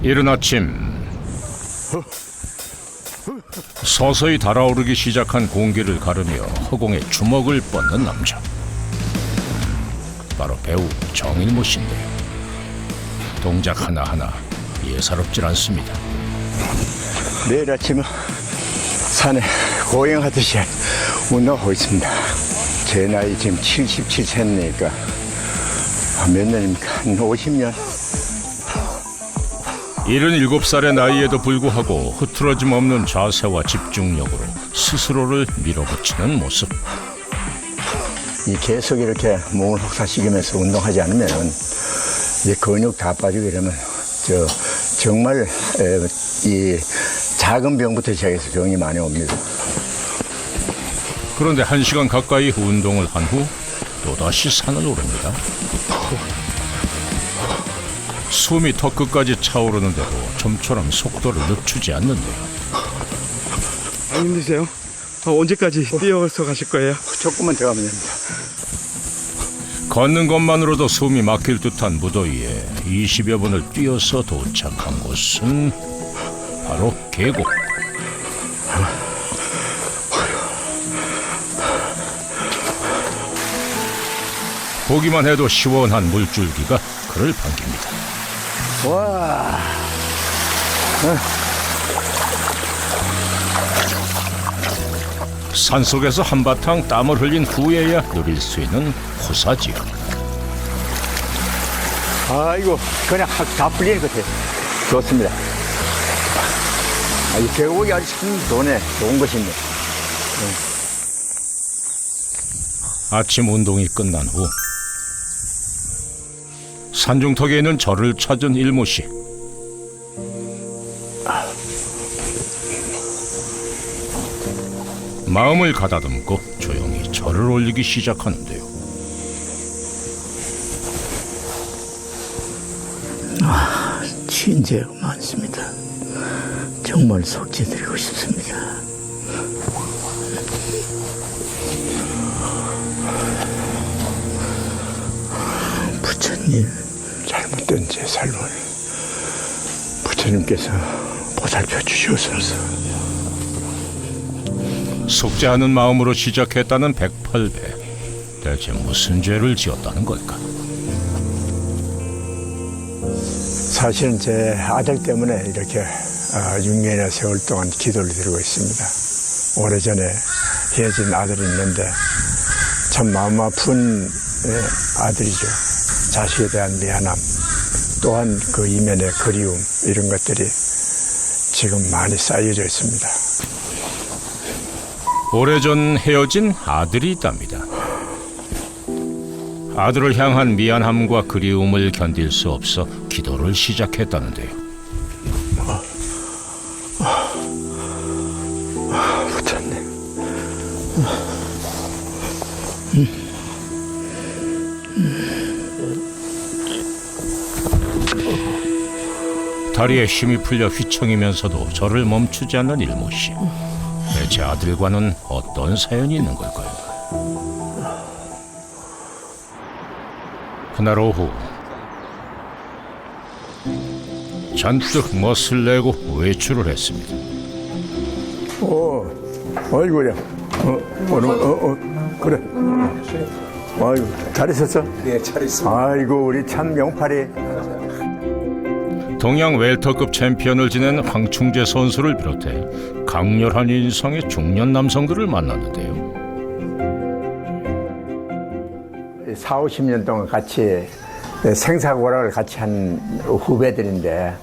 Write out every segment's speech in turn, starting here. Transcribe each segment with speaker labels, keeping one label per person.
Speaker 1: 이른 아침 서서히 달아오르기 시작한 공기를 가르며 허공에 주먹을 뻗는 남자. 바로 배우 정일모 씨인데요. 동작 하나하나 예사롭질 않습니다.
Speaker 2: 매일 아침 산에 고행하듯이 운동하고 있습니다. 제 나이 지금 77세니까 몇 년입니까? 한 50년?
Speaker 1: 77살의 나이에도 불구하고 흐트러짐 없는 자세와 집중력으로 스스로를 밀어붙이는 모습.
Speaker 2: 계속 이렇게 몸을 혹사시키면서 운동하지 않으면 이 근육 다 빠지고 이러면 정말 이 작은 병부터 시작해서 병이 많이 옵니다.
Speaker 1: 그런데 1시간 가까이 운동을 한 후 또다시 산을 오릅니다. 숨이 턱 끝까지 차오르는데도 좀처럼 속도를 늦추지 않는데요.
Speaker 3: 안 힘드세요? 언제까지 뛰어서 가실 거예요?
Speaker 2: 조금만 더 가면 됩니다.
Speaker 1: 걷는 것만으로도 숨이 막힐 듯한 무더위에 20여 분을 뛰어서 도착한 곳은 바로 계곡. 보기만 해도 시원한 물줄기가 그를 반깁니다.
Speaker 2: 와.
Speaker 1: 산속에서 한바탕 땀을 흘린 후에야 누릴 수 있는 호사지요.
Speaker 2: 아이고, 그냥 다 풀리는 것 같아요. 좋습니다. 이 계곡이 아주 참 좋은 것입니다.
Speaker 1: 아침 운동이 끝난 후 산중턱에 있는 절을 찾은 일모 씨. 마음을 가다듬고 조용히 절을 올리기 시작하는데요.
Speaker 2: 친제가 많습니다. 정말 속죄드리고 싶습니다. 부처님, 잘못된 제 삶을 부처님께서 보살펴 주시옵소서.
Speaker 1: 속죄하는 마음으로 시작했다는 108배. 대체 무슨 죄를 지었다는 걸까?
Speaker 2: 사실은 제 아들 때문에 이렇게 6년의 세월 동안 기도를 드리고 있습니다. 오래전에 헤어진 아들이 있는데 참 마음 아픈 아들이죠. 자식에 대한 미안함, 또한 그 이면의 그리움, 이런 것들이 지금 많이 쌓여져 있습니다.
Speaker 1: 오래전 헤어진 아들이 있답니다. 아들을 향한 미안함과 그리움을 견딜 수 없어 기도를 시작했다는데요.
Speaker 2: 부처님.
Speaker 1: 다리에 힘이 풀려 휘청이면서도 저를 멈추지 않는 일모 씨. 대체 아들과는 어떤 사연이 있는 걸까요? 그날 오후 잔뜩 멋을 내고 외출을 했습니다.
Speaker 2: 아이고야. 그래. 아이고, 잘 있었어?
Speaker 4: 네, 잘 있습니다.
Speaker 2: 아이고, 우리 참 명팔이.
Speaker 1: 동양 웰터급 챔피언을 지낸 황충재 선수를 비롯해 강렬한 인상의 중년 남성들을 만났는데요.
Speaker 2: 40, 50년 동안 같이 생사고락을 같이 한 후배들인데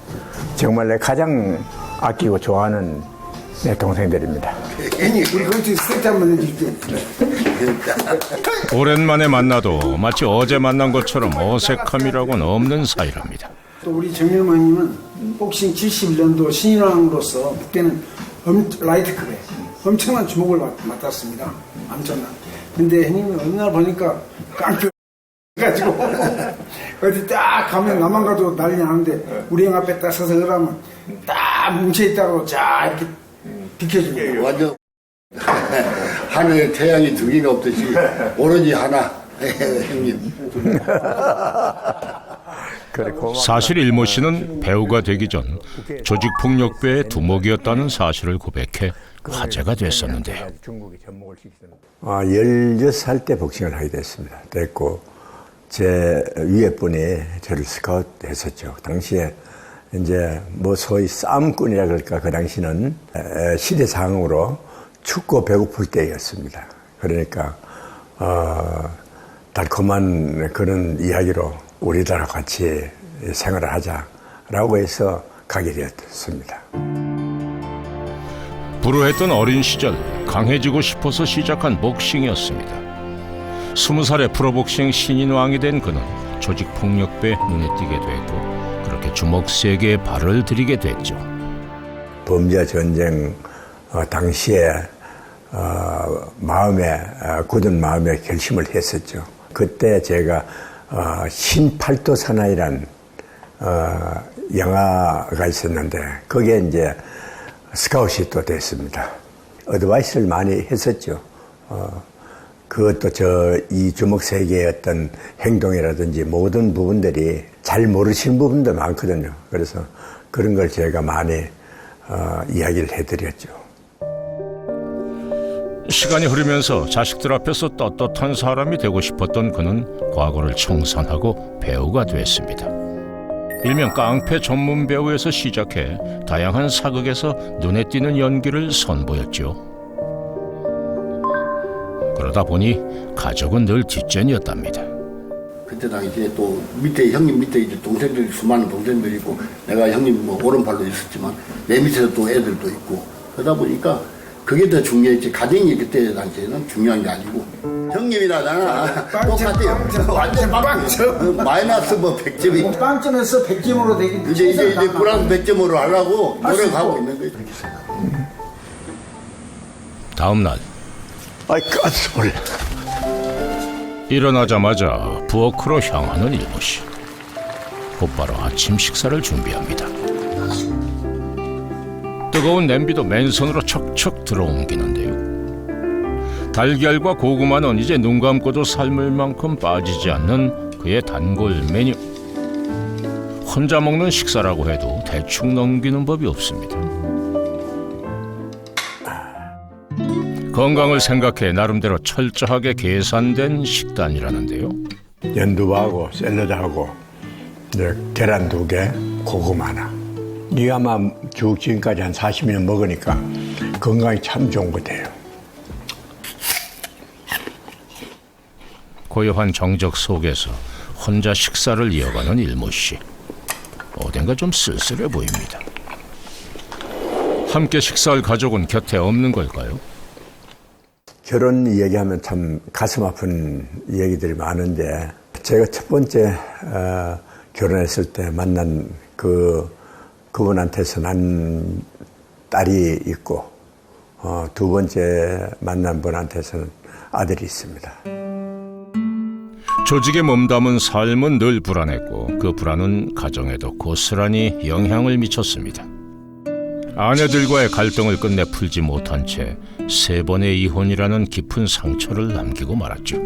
Speaker 2: 정말 내 가장 아끼고 좋아하는 내 동생들입니다.
Speaker 4: 괜히 우리 건축 스테이트 한번 해줄게.
Speaker 1: 오랜만에 만나도 마치 어제 만난 것처럼 어색함이라고는 없는 사이랍니다.
Speaker 4: 또 우리 정일모님은 복싱 71년도 신인왕으로서 그때는 라이트급에 엄청난 주목을 맡았습니다. 엄청난. 근데 형님이 어느 날 보니까 깡패 가지고 어디 딱 가면 나만 가도 난리 나는데 우리 형 앞에 딱 서서 그러면 딱 뭉쳐있다고 자 이렇게 비켜줍니다.
Speaker 5: 완전 하늘에 태양이 두 개가 없듯이 오로지 하나 형님.
Speaker 1: 사실 일모 씨는 배우가 되기 전 조직폭력배의 두목이었다는 사실을 고백해 화제가 됐었는데요.
Speaker 2: 16살 때 복싱을 하게 됐습니다. 됐고 제 위에 분이 저를 스카우트 했었죠. 당시에 이제 뭐 소위 싸움꾼이라 그럴까, 그 당시는 시대상으로 춥고 배고플 때였습니다. 그러니까 달콤한 그런 이야기로 우리들하고 같이 생활을 하자라고 해서 가게 되었습니다.
Speaker 1: 불우했던 어린 시절 강해지고 싶어서 시작한 복싱이었습니다. 20살에 프로복싱 신인왕이 된 그는 조직폭력배에 눈에 띄게 됐고 그렇게 주먹 세계에 발을 들이게 됐죠.
Speaker 2: 범죄 전쟁 당시에 굳은 마음에 결심을 했었죠. 그때 제가 신팔도 사나이란 영화가 있었는데 거기에 이제 스카웃이 또 됐습니다. 어드바이스를 많이 했었죠. 그것도 이 주먹 세계의 어떤 행동이라든지 모든 부분들이 잘 모르시는 부분도 많거든요. 그래서 그런 걸 제가 많이 이야기를 해드렸죠.
Speaker 1: 시간이 흐르면서 자식들 앞에서 떳떳한 사람이 되고 싶었던 그는 과거를 청산하고 배우가 됐습니다. 일명 깡패 전문 배우에서 시작해 다양한 사극에서 눈에 띄는 연기를 선보였죠. 그러다 보니 가족은 늘 뒷전이었답니다.
Speaker 5: 그때 당시에 또 밑에 형님 밑에 이제 동생들이 수많은 동생들이 있고 내가 형님 뭐 오른팔로 있었지만 내 밑에도 또 애들도 있고 그러다 보니까 그게 더 중요했지. 가정이 그때 당시에는 중요한 게 아니고 형님이나 나나 똑같아요. 완전 빵점. 마이너스 뭐 100점이.
Speaker 4: 빵점에서 100점으로 되기
Speaker 5: 이제 플러스 100점으로 하려고 노력하고 있는 거죠.
Speaker 1: 다음 날
Speaker 2: 아이 가스불.
Speaker 1: 일어나자마자 부엌으로 향하는 일모 씨. 곧바로 아침 식사를 준비합니다. 뜨거운 냄비도 맨손으로 척척 들어옮기는데요. 달걀과 고구마는 이제 눈 감고도 삶을 만큼 빠지지 않는 그의 단골 메뉴. 혼자 먹는 식사라고 해도 대충 넘기는 법이 없습니다. 건강을 생각해 나름대로 철저하게 계산된 식단이라는데요.
Speaker 2: 연두부하고 샐러드하고 이제 계란 2개, 고구마 하나. 이 아마 쭉 지금까지 한 40년 먹으니까 건강이 참 좋은 것 같아요.
Speaker 1: 고요한 정적 속에서 혼자 식사를 이어가는 일모 씨. 어딘가 좀 쓸쓸해 보입니다. 함께 식사할 가족은 곁에 없는 걸까요?
Speaker 2: 결혼 얘기하면 참 가슴 아픈 얘기들이 많은데 제가 첫 번째 결혼했을 때 만난 그분한테서 난 딸이 있고 두 번째 만난 분한테서는 아들이 있습니다.
Speaker 1: 조직에 몸담은 삶은 늘 불안했고 그 불안은 가정에도 고스란히 영향을 미쳤습니다. 아내들과의 갈등을 끝내 풀지 못한 채 3번의 이혼이라는 깊은 상처를 남기고 말았죠.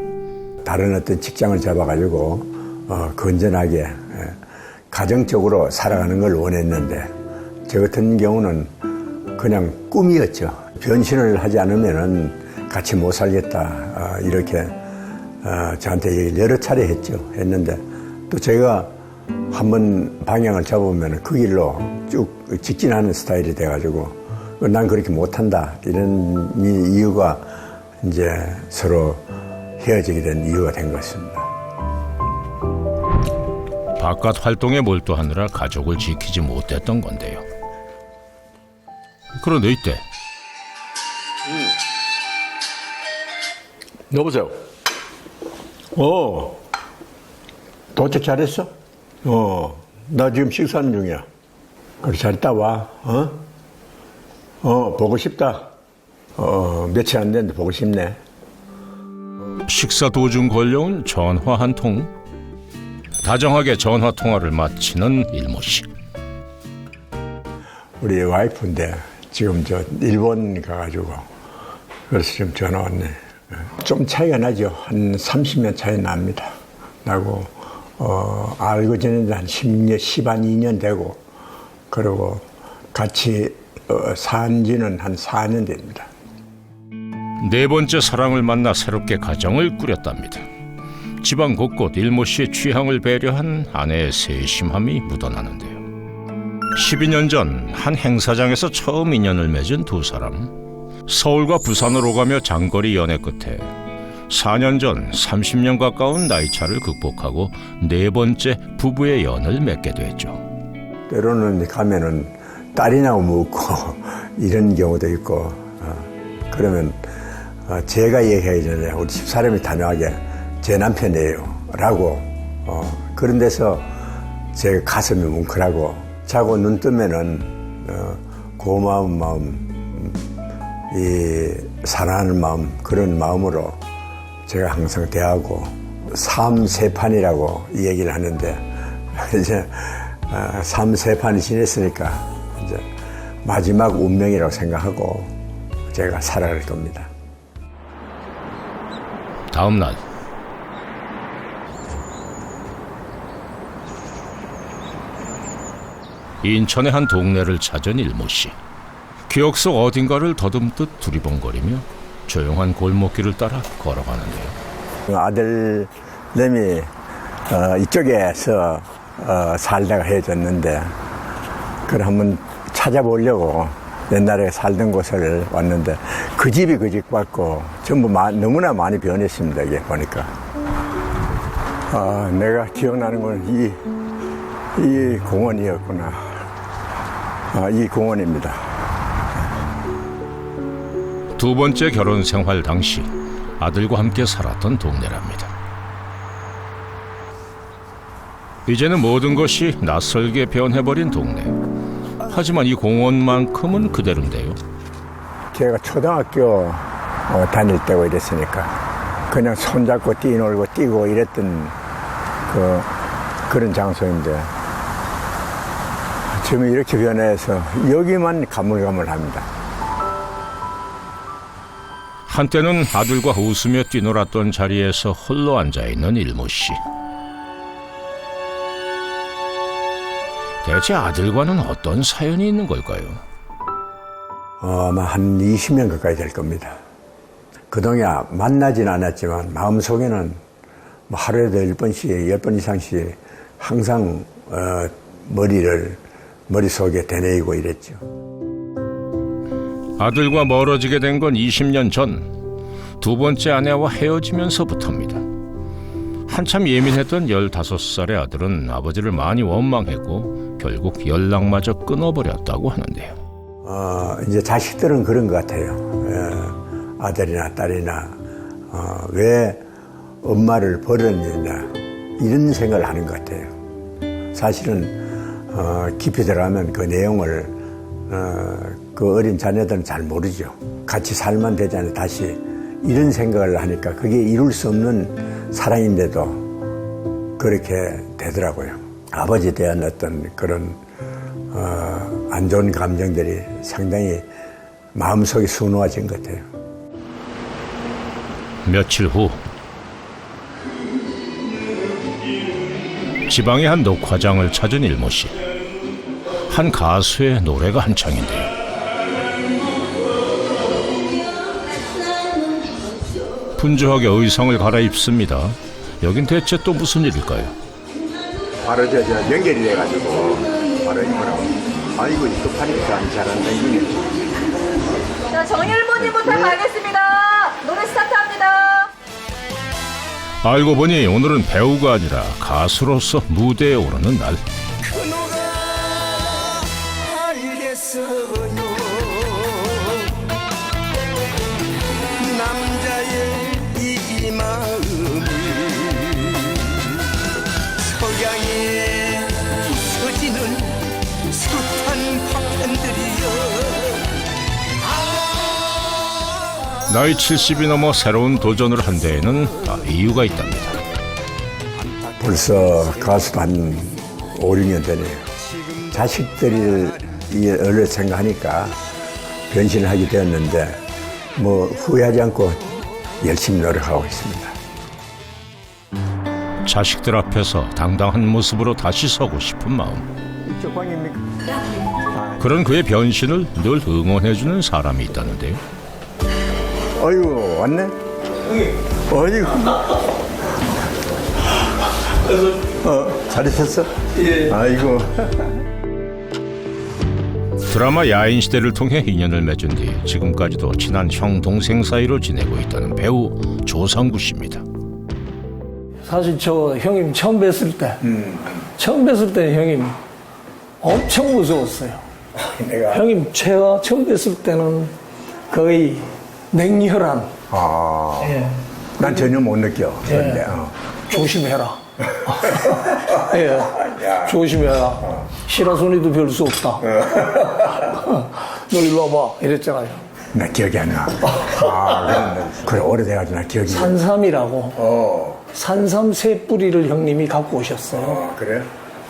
Speaker 2: 다른 어떤 직장을 잡아가지고 건전하게 가정적으로 살아가는 걸 원했는데 저 같은 경우는 그냥 꿈이었죠. 변신을 하지 않으면 같이 못 살겠다 이렇게 저한테 얘기를 여러 차례 했는데 또 제가 한번 방향을 잡으면 그 길로 쭉 직진하는 스타일이 돼가지고 난 그렇게 못한다 이런 이유가 이제 서로 헤어지게 된 이유가 된 것 같습니다.
Speaker 1: 바깥 활동에 몰두하느라 가족을 지키지 못했던 건데요. 그런데 이때
Speaker 2: 여보세요. 도착 잘했어? 나 지금 식사하는 중이야. 그래, 잘 있다 와. 보고 싶다. 며칠 안 됐는데 보고 싶네.
Speaker 1: 식사 도중 걸려온 전화 한 통. 다정하게 전화 통화를 마치는 일모 씨.
Speaker 2: 우리 와이프인데 지금 저 일본 가가지고 그래서 지금 전화 왔네. 좀 차이가 나죠. 한 30년 차이 납니다. 나고 알고 지낸 지 한 10년, 12년 되고, 그리고 같이 산 지는 한 4년 됩니다.
Speaker 1: 네 번째 사랑을 만나 새롭게 가정을 꾸렸답니다. 집안 곳곳 일모 씨의 취향을 배려한 아내의 세심함이 묻어나는데요. 12년 전 한 행사장에서 처음 인연을 맺은 두 사람. 서울과 부산을 오가며 장거리 연애 끝에 4년 전 30년 가까운 나이차를 극복하고 네 번째 부부의 연을 맺게 됐죠.
Speaker 2: 때로는 가면은 딸이냐고 묻고 이런 경우도 있고, 그러면 제가 얘기하기 전에 우리 집사람이 단호하게 제 남편이에요 라고, 그런 데서 제 가슴이 뭉클하고 자고 눈 뜨면은 고마운 마음, 이 사랑하는 마음, 그런 마음으로 제가 항상 대하고, 삼세판이라고 이 얘기를 하는데 이제 삼세판이 지냈으니까 이제 마지막 운명이라고 생각하고 제가 살아갈 겁니다.
Speaker 1: 다음 날 인천의 한 동네를 찾은 일모 씨. 기억 속 어딘가를 더듬듯 두리번거리며 조용한 골목길을 따라 걸어가는데요.
Speaker 2: 아들내미 이쪽에서 살다가 헤어졌는데 그걸 한번 찾아보려고 옛날에 살던 곳을 왔는데 그 집이 그 집 같고 전부 너무나 많이 변했습니다. 이게 보니까 내가 기억나는 건 이 공원이었구나. 이 공원입니다.
Speaker 1: 두 번째 결혼 생활 당시 아들과 함께 살았던 동네랍니다. 이제는 모든 것이 낯설게 변해버린 동네. 하지만 이 공원만큼은 그대로인데요.
Speaker 2: 제가 초등학교 다닐 때고 이랬으니까 그냥 손잡고 뛰놀고 뛰고 이랬던 그런 장소인데 지금 이렇게 변해서 여기만 가물가물합니다.
Speaker 1: 한때는 아들과 웃으며 뛰놀았던 자리에서 홀로 앉아있는 일모 씨. 대체 아들과는 어떤 사연이 있는 걸까요?
Speaker 2: 아마 한 20년 가까이 될 겁니다. 그동안 만나진 않았지만 마음속에는 뭐 하루에도 10번씩, 10번 이상씩 항상 머릿속에 되뇌이고 이랬죠.
Speaker 1: 아들과 멀어지게 된 건 20년 전 두 번째 아내와 헤어지면서부터입니다. 한참 예민했던 15살의 아들은 아버지를 많이 원망했고 결국 연락마저 끊어버렸다고 하는데요.
Speaker 2: 이제 자식들은 그런 것 같아요. 아들이나 딸이나 왜 엄마를 버렸느냐 이런 생각을 하는 것 같아요. 사실은 깊이 들어가면 그 내용을 그 어린 자녀들은 잘 모르죠. 같이 살면 되잖아요. 다시 이런 생각을 하니까 그게 이룰 수 없는 사랑인데도 그렇게 되더라고요. 아버지에 대한 어떤 그런 안 좋은 감정들이 상당히 마음속에 수놓아진 것 같아요.
Speaker 1: 며칠 후 지방의 한 녹화장을 찾은 일모 씨. 한 가수의 노래가 한창인데요. 분주하게 의상을 갈아입습니다. 여긴 대체 또 무슨 일일까요?
Speaker 2: 바로 저 연결이 돼가지고 바로 이거라고. 아이고 이거 파니까 안 잘한다 이거네.
Speaker 6: 자, 정일모님부터 가겠습니다. 노래 스타트합니다.
Speaker 1: 알고 보니 오늘은 배우가 아니라 가수로서 무대에 오르는 날.
Speaker 7: 남자의 이 마음을 석양에 부서지는 숱한 파편들이여.
Speaker 1: 나이 70이 넘어 새로운 도전을 한 데에는 이유가 있답니다.
Speaker 2: 벌써 가수도 한 5, 6년 되네요. 자식들을 어려 생각하니까 변신을 하게 되었는데 뭐 후회하지 않고 열심히 노력하고 있습니다.
Speaker 1: 자식들 앞에서 당당한 모습으로 다시 서고 싶은 마음.
Speaker 2: 이쪽 방입니까?
Speaker 1: 그런 그의 변신을 늘 응원해주는 사람이 있다는데요.
Speaker 2: 어이구 왔네. 어이구. 잘 있었어? 예. 아이고.
Speaker 1: 드라마 야인시대를 통해 인연을 맺은 뒤 지금까지도 친한 형 동생 사이로 지내고 있다는 배우 조상구 씨입니다.
Speaker 8: 사실 저 형님 처음 뵀을 때, 형님 엄청 무서웠어요.
Speaker 2: 내가.
Speaker 8: 형님 제가 처음 뵀을 때는 거의 냉혈한, 예,
Speaker 2: 난 전혀 못 느껴. 그런데
Speaker 8: 조심해라. 예, 조심해라. 시라소니도 별 수 없다. 너 일로 와봐. 이랬잖아요.
Speaker 2: 나 기억이 안 나. 그래 오래돼가지고 나 기억이.
Speaker 8: 산삼이라고. 산삼 세 뿌리를 형님이 갖고 오셨어요.
Speaker 2: 그래?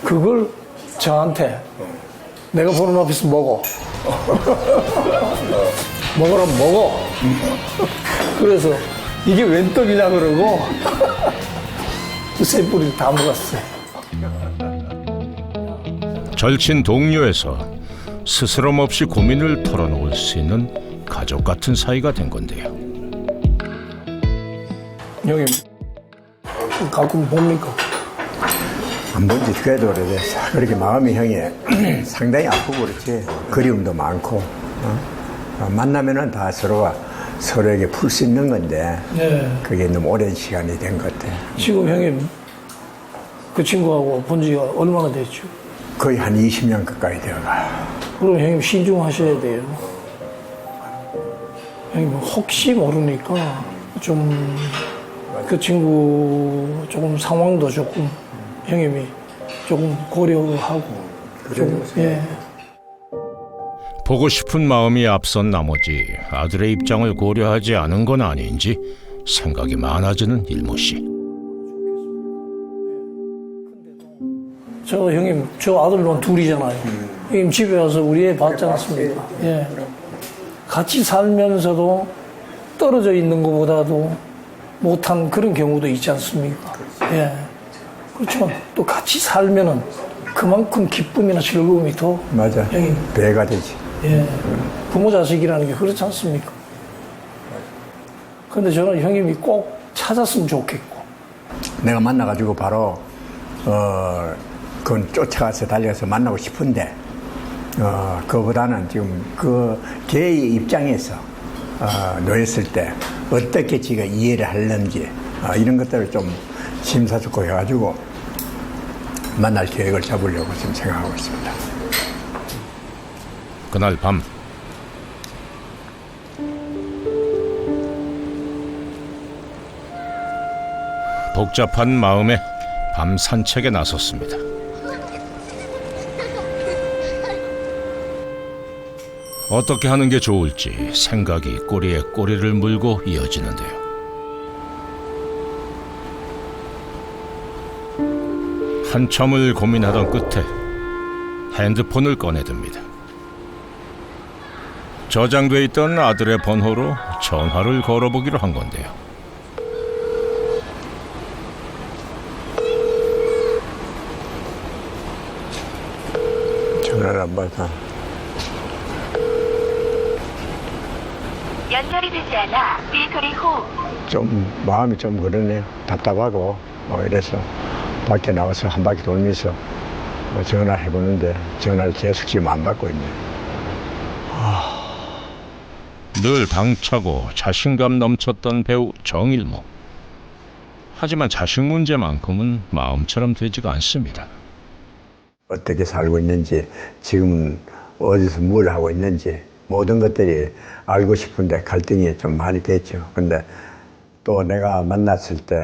Speaker 8: 그걸 저한테 내가 보는 앞에서 먹어. 먹으라면 먹어. 그래서 이게 웬 떡이냐 그러고 그 세 뿌리를 다 먹었어요.
Speaker 1: 절친 동료에서 스스럼 없이 고민을 털어놓을 수 있는 가족 같은 사이가 된 건데요.
Speaker 8: 형님 가끔 봅니까?
Speaker 2: 안 본 지 꽤도 오래됐어. 그렇게 마음이 형이 상당히 아프고 그렇지. 그리움도 많고. 만나면은 다 서로가 서로에게 풀 수 있는 건데.
Speaker 8: 네.
Speaker 2: 그게 너무 오랜 시간이 된 것 같아.
Speaker 8: 지금 형님 그 친구하고 본 지가 얼마나 됐죠?
Speaker 2: 거의 한 20년 가까이 되어가.
Speaker 8: 그럼 형님 신중하셔야 돼요. 형님 혹시 모르니까 좀 그 친구 조금 상황도 조금 형님이 조금 고려하고 좀, 예.
Speaker 1: 보고 싶은 마음이 앞선 나머지 아들의 입장을 고려하지 않은 건 아닌지 생각이 많아지는 일모 씨.
Speaker 8: 저 형님 저 아들만 둘이잖아요. 형님 집에 와서 우리 애 봤지 않습니까? 예. 같이 살면서도 떨어져 있는 것보다도 못한 그런 경우도 있지 않습니까? 예. 그렇죠. 또 같이 살면은 그만큼 기쁨이나 즐거움이 더
Speaker 2: 맞아.
Speaker 8: 형님.
Speaker 2: 배가 되지.
Speaker 8: 예. 부모 자식이라는 게 그렇지 않습니까? 근데 저는 형님이 꼭 찾았으면 좋겠고.
Speaker 2: 내가 만나가지고 바로 그건 쫓아가서 달려서 만나고 싶은데 그보다는 지금 그 걔의 입장에서 놓였을 때 어떻게 지가 이해를 하는지 이런 것들을 좀 심사숙고해가지고 만날 계획을 잡으려고 지금 생각하고 있습니다.
Speaker 1: 그날 밤 복잡한 마음에 밤 산책에 나섰습니다. 어떻게 하는 게 좋을지 생각이 꼬리에 꼬리를 물고 이어지는데요. 한참을 고민하던 끝에 핸드폰을 꺼내듭니다. 저장돼 있던 아들의 번호로 전화를 걸어보기로 한 건데요.
Speaker 2: 전화를 안 받아.
Speaker 9: 연결이 되지 않아 삐 소리 후.
Speaker 2: 좀 마음이 좀 그러네요. 답답하고 이래서 밖에 나와서 한 바퀴 돌면서 전화해보는데 전화를 계속 지금 안 받고 있네요.
Speaker 1: 늘 당차고 자신감 넘쳤던 배우 정일모. 하지만 자식 문제만큼은 마음처럼 되지가 않습니다.
Speaker 2: 어떻게 살고 있는지, 지금 어디서 뭘 하고 있는지 모든 것들이 알고 싶은데 갈등이 좀 많이 됐죠. 근데 또 내가 만났을 때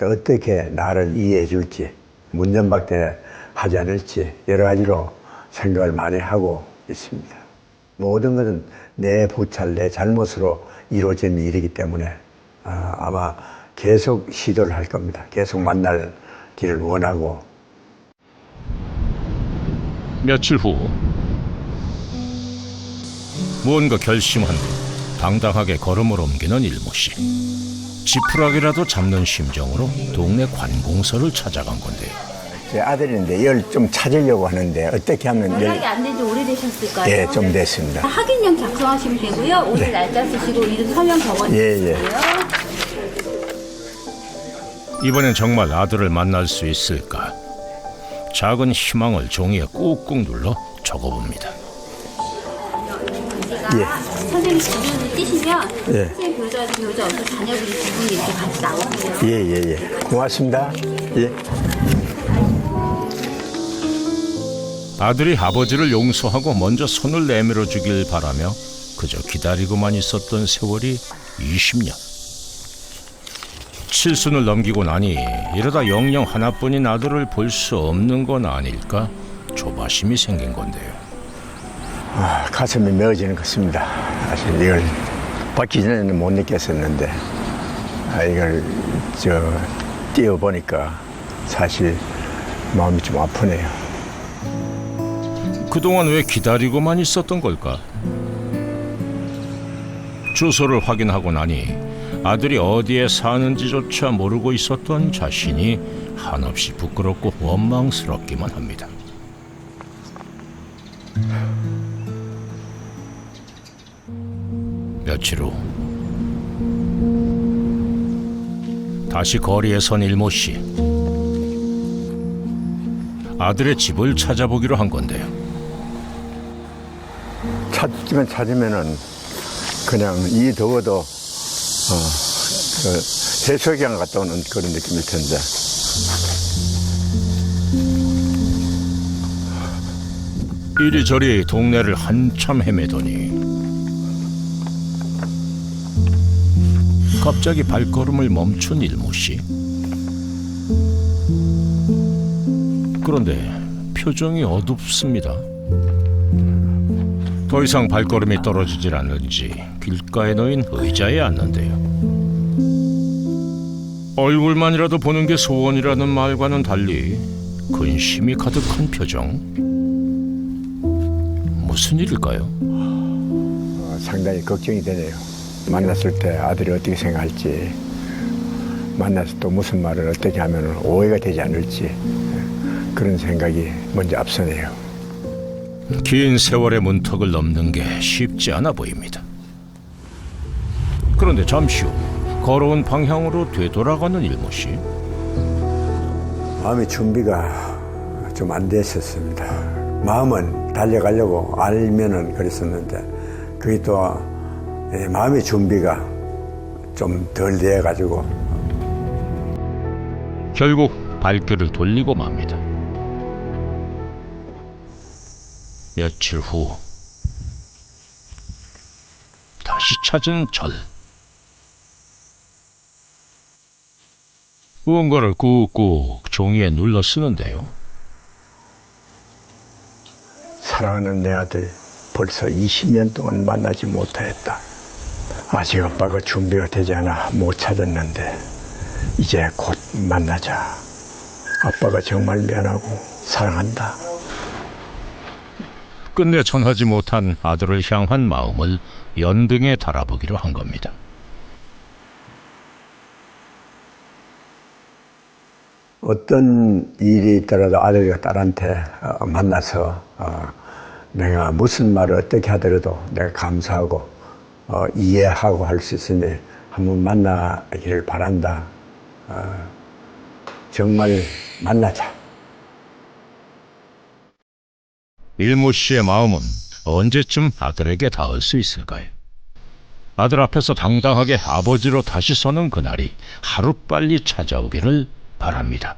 Speaker 2: 어떻게 나를 이해해 줄지, 문전박대 하지 않을지 여러 가지로 생각을 많이 하고 있습니다. 모든 것은 내 부찰, 내 잘못으로 이루어진 일이기 때문에 아마 계속 시도를 할 겁니다. 계속 만날 길을 원하고.
Speaker 1: 며칠 후 무언가 결심한 뒤 당당하게 걸음을 옮기는 일모 씨. 지푸라기라도 잡는 심정으로 동네 관공서를 찾아간 건데요.
Speaker 2: 제 아들인데 열 좀 찾으려고 하는데 어떻게 하면
Speaker 10: 연락이 안 된 지 오래되셨을까요?
Speaker 2: 예, 좀 됐습니다.
Speaker 10: 확인령 작성하시면 되고요. 오늘 날짜 쓰시고 이름 서명 적어주세요.
Speaker 2: 예.
Speaker 1: 이번엔 정말 아들을 만날 수 있을까? 작은 희망을 종이에 꾹꾹 눌러 적어봅니다.
Speaker 10: 선생님 주변을 띄시면
Speaker 2: 예.
Speaker 10: 선생님 교자 없어 자녀분이 두 분이 이렇게 같이 나오세요.
Speaker 2: 예. 고맙습니다. 예.
Speaker 1: 아들이 아버지를 용서하고 먼저 손을 내밀어 주길 바라며 그저 기다리고만 있었던 세월이 20년. 칠순을 넘기고 나니 이러다 영영 하나뿐인 아들을 볼 수 없는 건 아닐까 조바심이 생긴 건데요.
Speaker 2: 가슴이 메어지는 것 같습니다. 사실 이걸 받기 전에는 못 느꼈었는데 이걸 띄워보니까 사실 마음이 좀 아프네요.
Speaker 1: 그동안 왜 기다리고만 있었던 걸까? 주소를 확인하고 나니 아들이 어디에 사는지조차 모르고 있었던 자신이 한없이 부끄럽고 원망스럽기만 합니다. 며칠 후 다시 거리에 선 일모 씨. 아들의 집을 찾아보기로 한 건데요.
Speaker 2: 찾으면은 그냥 이 더워도 해수욕장 갔다 오는 그런 느낌일 텐데.
Speaker 1: 이리저리 동네를 한참 헤매더니 갑자기 발걸음을 멈춘 일모 씨. 그런데 표정이 어둡습니다. 더 이상 발걸음이 떨어지질 않는지 길가에 놓인 의자에 앉는데요. 얼굴만이라도 보는 게 소원이라는 말과는 달리 근심이 가득한 표정. 무슨 일일까요?
Speaker 2: 상당히 걱정이 되네요. 만났을 때 아들이 어떻게 생각할지, 만나서 또 무슨 말을 어떻게 하면 오해가 되지 않을지 그런 생각이 먼저 앞서네요.
Speaker 1: 긴 세월의 문턱을 넘는 게 쉽지 않아 보입니다. 그런데 잠시 후 걸어온 방향으로 되돌아가는 일모 씨.
Speaker 2: 마음의 준비가 좀 안 됐었습니다. 마음은 달려가려고 알면은 그랬었는데 그게 또 마음의 준비가 좀 덜 돼가지고
Speaker 1: 결국 발길을 돌리고 맙니다. 며칠 후 다시 찾은 절. 무언가를 꾹꾹 종이에 눌러 쓰는데요.
Speaker 2: 사랑하는 내 아들 벌써 20년 동안 만나지 못하였다. 아직 아빠가 준비가 되지 않아 못 찾았는데 이제 곧 만나자. 아빠가 정말 미안하고 사랑한다.
Speaker 1: 끝내 전하지 못한 아들을 향한 마음을 연등에 달아보기로 한 겁니다.
Speaker 2: 어떤 일이 있더라도 아들과 딸한테 만나서 내가 무슨 말을 어떻게 하더라도 내가 감사하고 이해하고 할 수 있으니 한번 만나기를 바란다. 정말 만나자.
Speaker 1: 일모 씨의 마음은 언제쯤 아들에게 닿을 수 있을까요? 아들 앞에서 당당하게 아버지로 다시 서는 그날이 하루빨리 찾아오기를 바랍니다.